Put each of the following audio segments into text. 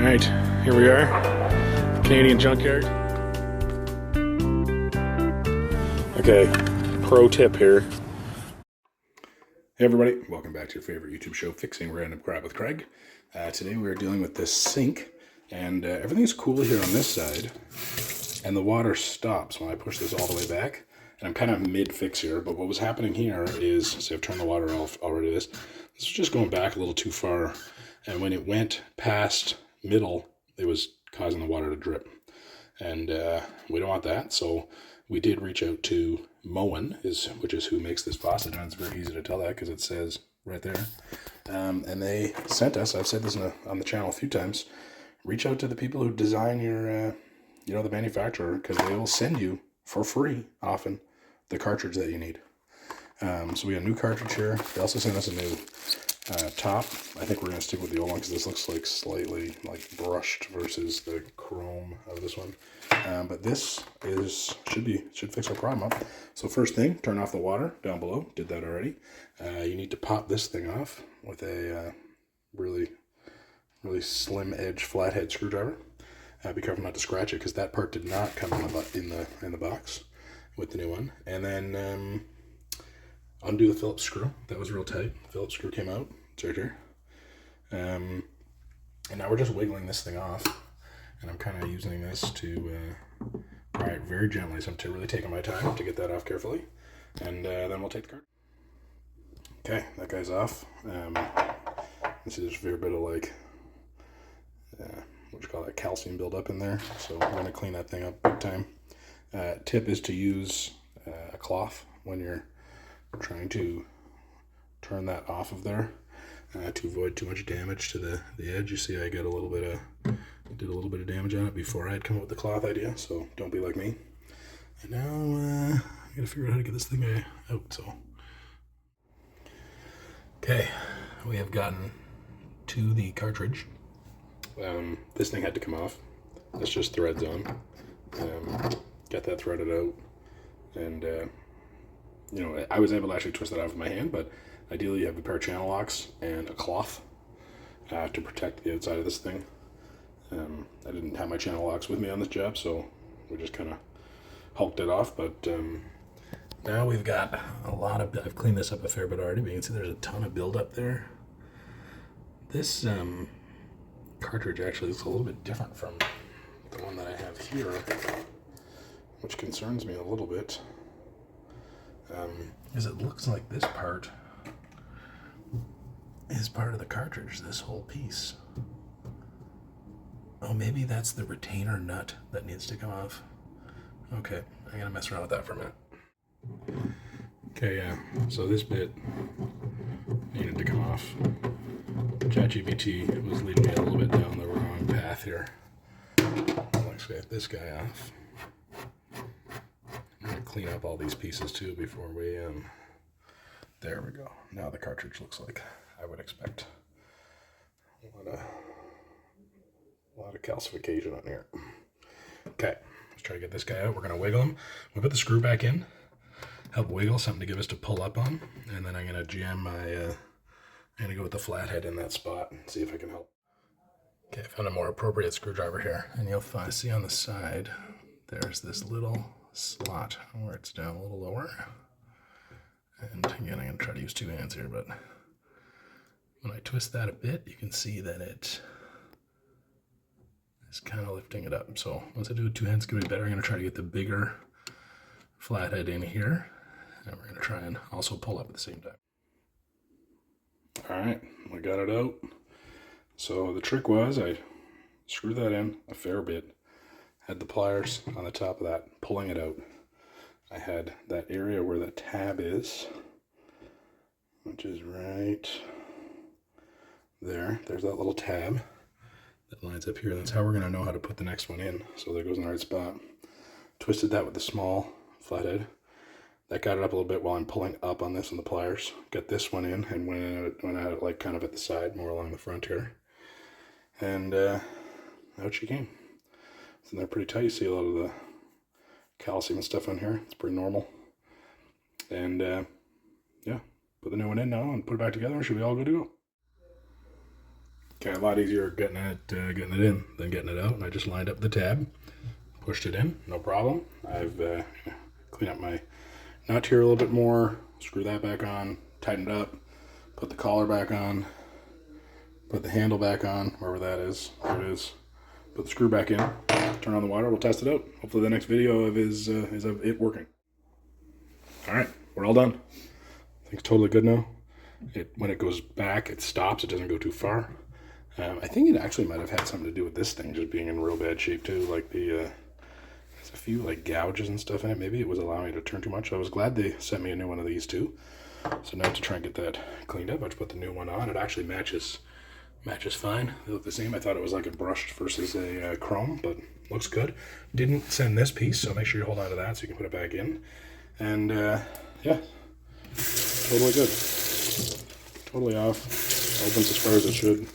Alright, here we are, Canadian junkyard. Okay, pro tip here. Hey everybody, welcome back to your favorite YouTube show, Fixing Random Crap with Craig. Today we are dealing with this sink, and everything's cool here on this side, and the water stops when I push this all the way back. And I'm kind of mid-fix here, but what was happening here is, see, I've turned the water off already. This was just going back a little too far, and when it went past middle, it was causing the water to drip. And we don't want that, so we did reach out to Moen, which is who makes this faucet, and it's very easy to tell that because it says right there. And they sent us, I've said this on the channel a few times, reach out to the people who design your, the manufacturer, because they will send you for free, often, the cartridge that you need. So we got a new cartridge here. They also sent us a new top. I think we're going to stick with the old one because this looks like slightly like brushed versus the chrome of this one. But this should fix our problem up. So first thing, turn off the water down below. Did that already. You need to pop this thing off with a really slim edge flathead screwdriver. Be careful not to scratch it because that part did not come in the box with the new one. And then undo the Phillips screw. That was real tight. Phillips screw came out. It's right here. And now we're just wiggling this thing off. And I'm kind of using this to pry it very gently. So I'm really taking my time to get that off carefully. And then we'll take the card. Okay, that guy's off. This is a fair bit of what you call that, calcium buildup in there. So we're going to clean that thing up big time. Tip is to use a cloth when you're trying to turn that off of there to avoid too much damage to the edge. You see I did a little bit of damage on it before I had come up with the cloth idea, so don't be like me. And now I gotta figure out how to get this thing out. So okay, we have gotten to the cartridge. This thing had to come off. It's just threads on. Got that threaded out, and I was able to actually twist that off with my hand, but ideally you have a pair of channel locks and a cloth to protect the outside of this thing. I didn't have my channel locks with me on this job, so we just kind of hulked it off, but now we've got I've cleaned this up a fair bit already, but you can see there's a ton of buildup there. This cartridge actually looks a little bit different from the one that I have here, which concerns me a little bit. Is it looks like this part is part of the cartridge, this whole piece. Oh, maybe that's the retainer nut that needs to come off. Okay, I'm gonna mess around with that for a minute. Okay, yeah, so this bit needed to come off. ChatGPT was leading me a little bit down the wrong path here. Let's get this guy off. I'm gonna clean up all these pieces too before we, there we go. Now the cartridge looks like I would expect. A lot of calcification on here. Okay, let's try to get this guy out. We're gonna wiggle him. We'll put the screw back in, help wiggle, something to give us to pull up on, and then I'm gonna jam my, I'm gonna go with the flathead in that spot and see if I can help. Okay, I found a more appropriate screwdriver here, and you'll see on the side, there's this little slot where it's down a little lower. And again, I'm going to try to use two hands here, but when I twist that a bit, you can see that it is kind of lifting it up. So once I do it with two hands, it's going to be better. I'm going to try to get the bigger flathead in here, and we're going to try and also pull up at the same time. All right, we got it out. So the trick was I screwed that in a fair bit, had the pliers on the top of that, pulling it out. I had that area where the tab is, which is right there. There's that little tab that lines up here. That's how we're going to know how to put the next one in. So that goes in the right spot. Twisted that with the small flathead. That got it up a little bit while I'm pulling up on this on the pliers. Got this one in and went at it like kind of at the side, more along the front here. And out she came. So they're pretty tight. You see a lot of the calcium and stuff on here. It's pretty normal. And yeah, put the new one in now and put it back together and should be all good to go. Okay, a lot easier getting it in than getting it out. And I just lined up the tab, pushed it in, no problem. I've cleaned up my nut here a little bit more, screw that back on, tightened up, put the collar back on, put the handle back on, wherever that is. There it is. Put the screw back in, turn on the water, we'll test it out. Hopefully the next video is of it working. All right, we're all done. I think it's totally good now. When it goes back, it stops, it doesn't go too far. I think it actually might have had something to do with this thing just being in real bad shape too. Like there's a few like gouges and stuff in it. Maybe it was allowing it to turn too much. I was glad they sent me a new one of these too. So now to try and get that cleaned up, I just put the new one on. It actually matches fine. They look the same. I thought it was like a brushed versus a chrome, but looks good. Didn't send this piece, so make sure you hold on to that so you can put it back in. And yeah, totally good. Totally off. Opens as far as it should.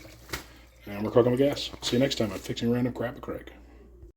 And we're cooking with gas. See you next time on Fixing Random Crap with Craig.